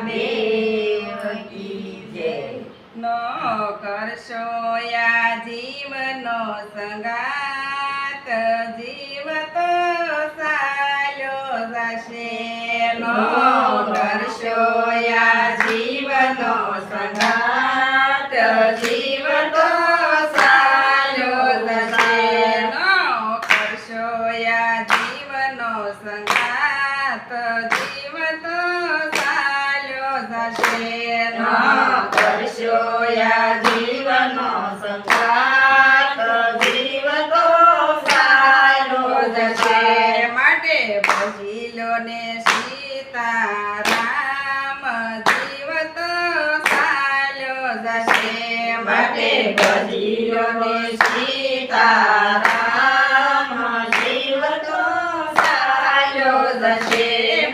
મહાદેવ કી જય. ન કરશો યા જીવનો સંગાત, જીવ તો સાલ્યો જશે. ન કરશો યા જીવનો સંગાત, જીવ તો સાલ્યો જશે. ન કરશો યા જીવનો સંગાત, જીવ તો સાલ્યો જશે. ન કરશો યા જીવનો સંગાત, જીવ તો સારો જશે. માટે ભજી લો ને સીતારામ, જીવ તો સાલ્યો જશે. માટે ભજી લો ને સીતારામ, જીવ તો સારો જશે.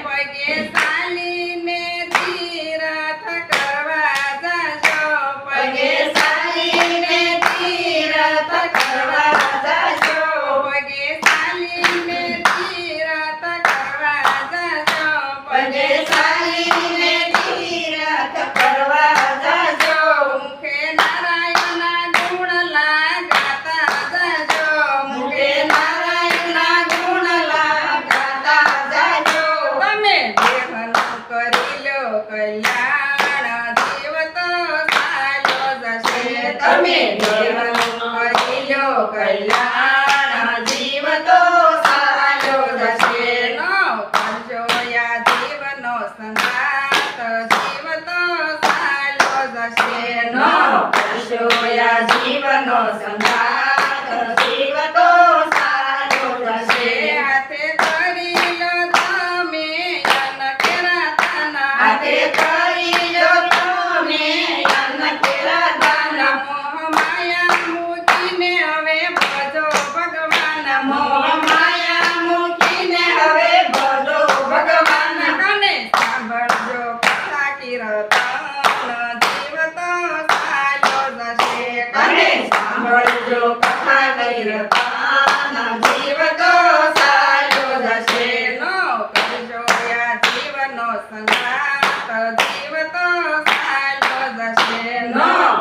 પગે ચાલીને તીરથ કરવા જશો, પગે ચાલીને તીરથ કરવા જશો, પગે ચાલીને તીરથ કરવા જશો. પગે ચાલીને તીરથ કરવા જશો, મુખે નારાયણના ગુણ લાગાતા જશો. મુખે નારાયણના ગુણ લાગાતા જાજો. તમે દેહનું કરી લો કલ્યાણ, જીવ તો સાલ્યો જશે. તમે દેવનું કરી લો કલ્યાણ, જીવ તો સારો જશે. ન કરશો યા જીવનો સંગાત, જીવ તો સાલ્યો જશે. ન કરશો યા જીવનો સંગાત, જીવ તો સારો જશે. હાથે કરી લો તમે અનકેરાતના, હાથે કરી લો તમે અન્ન કેળા દાન. મોહ માયા મૂકીને હવે ભજો ભગવાન. મોહ માયા મૂકીને હવે ભજો ભગવાન. કને સાંભળજો કથા કીર્તન, જીવ તો સાલ્યો જશે. અને સાંભળજો કથા કીર્તન, જીવ તો સારો જશે. ન કરશો યા જીવનો સંગાત, જીવ તો સાલ્યો જશે. ન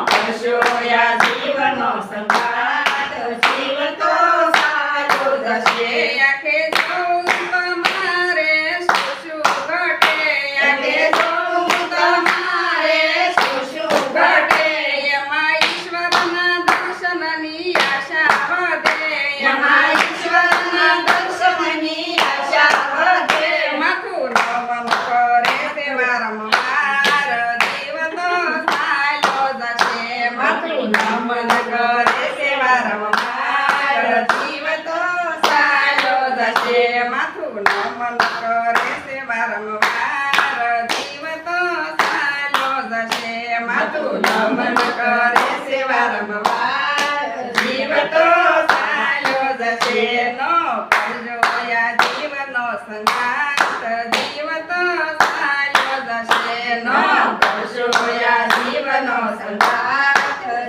કરશો યા જીવનો સંગાત, જીવ તો સારો જશે. આંખે જોઉં તમારે શું શું ઘટે, આંખે જોઉં તમારે શું શું ઘટે, એમાં ઈશ્વરના દર્શનની આશા વધે. એમાં ઈશ્વરના દર્શનની આશા વધે. માથું નમન કરે તે વારંવાર, જીવ તો સાલ્યો જશે. માથું નમન કરે તે વારંવાર, જીવ તો સારો જશે. માથું નમન કરે તે વારંવાર, જીવ તો સાલ્યો જશે. માથું નમન કરે છે વારંવાર, જીવ તો સારો જશે. ન કરજો યા જીવનો સંગાત, જીવ તો સાલ્યો જશે. ન કરશો યા જીવનો સંગાત,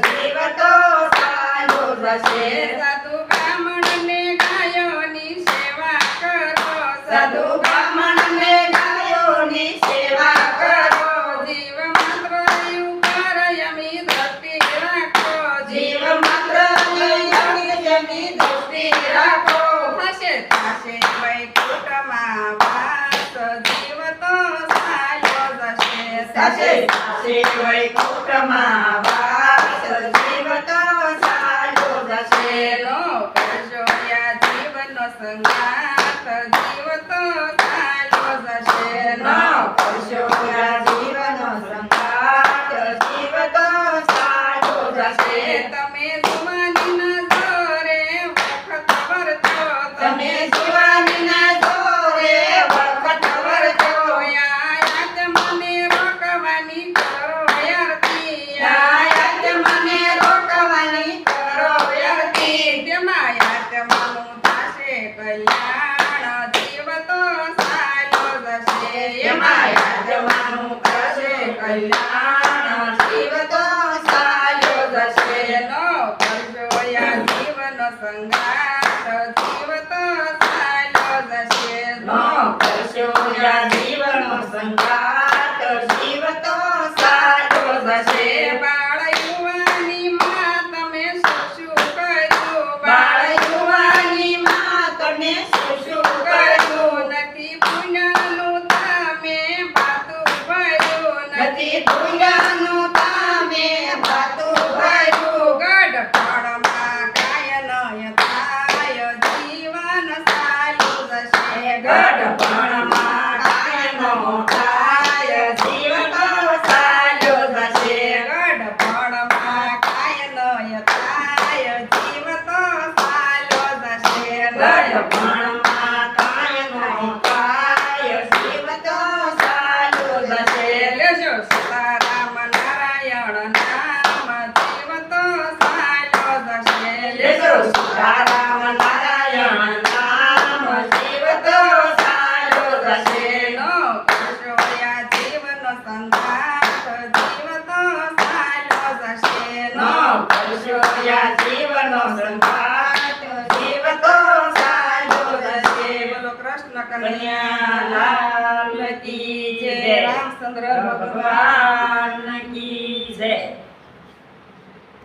જીવ તો સારો જશે. સાધુ બ્રાહ્મણને ગાયોની સેવા કરો, સાધુ બ્રાહ્મણને ગાયોની સેવા કરો, જીવ માત્ર ઉપર યમી દ્રષ્ટિ રાખો. જીવ માત્ર લઈ દૃષ્ટિ રાખો. થશે થશે વૈકુંઠમાં વાસ, જીવ તો સાલ્યો જશે. સાચે સાચે વૈકુંઠમાં વાસ, જીવ તો સારો જશે. નો કરશો યા જીવનો સંગાત, જીવ તો સાલ્યો જશે. ન કરશો યા જીવનો સંગાત, જીવ તો સારો જશે. તમે જુવાનીના જોરે વખત વર્તો, તમે જુવાનીના જોરે વખત વર્તો, યાદ મને રોકવાની કરો યારતી. યાદ મને રોકવાની કરો વ્યર્થી. તેમાં યાત્માનું થશે કલ્યાણ, જીવ તો સાલ્યો જશે. એમાં યાદવાનું કરશે કલ્યાણ, જીવ તો સારો જશે. ન કરશો યા જીવનો સંગાત, જીવ તો સાલ્યો જશે. ન કરશો યા જીવનો સંગાત, જીવ દુનિયાનું તમે ભાતું ભર્યું. ગઢપણમાં કાંઈ નય થાય, જીવન ચાલ્યું જશે. ગઢપણમાં કાંઈ નો થાય, જીવ તો ચાલ્યું જશે. ગઢપણમાં કાંઈ નય થાય, જીવ તો ચાલ્યો જશે. ગઢપણમાં કાંઈ નો થાય, જીવ તો ચાલ્યું જશે. લેજો સીતારામ નારાયણ નામ, જીવ તો ચાલ્યો જશે. લેજો સીતારામ નારાયણ નામ, જીવ તો ચાલ્યો જશે. નો કરશો આ જીવનો સંઘાત, જીવ તો ચાલ્યો જશે. નો કરશો યા જીવનો સંઘાત, જીવ તો ચાલ્યો જશે. બોલો કૃષ્ણ કન્યા કન્યા લાલ કી જય. રામચંદ્ર ભગવાન ભગવાન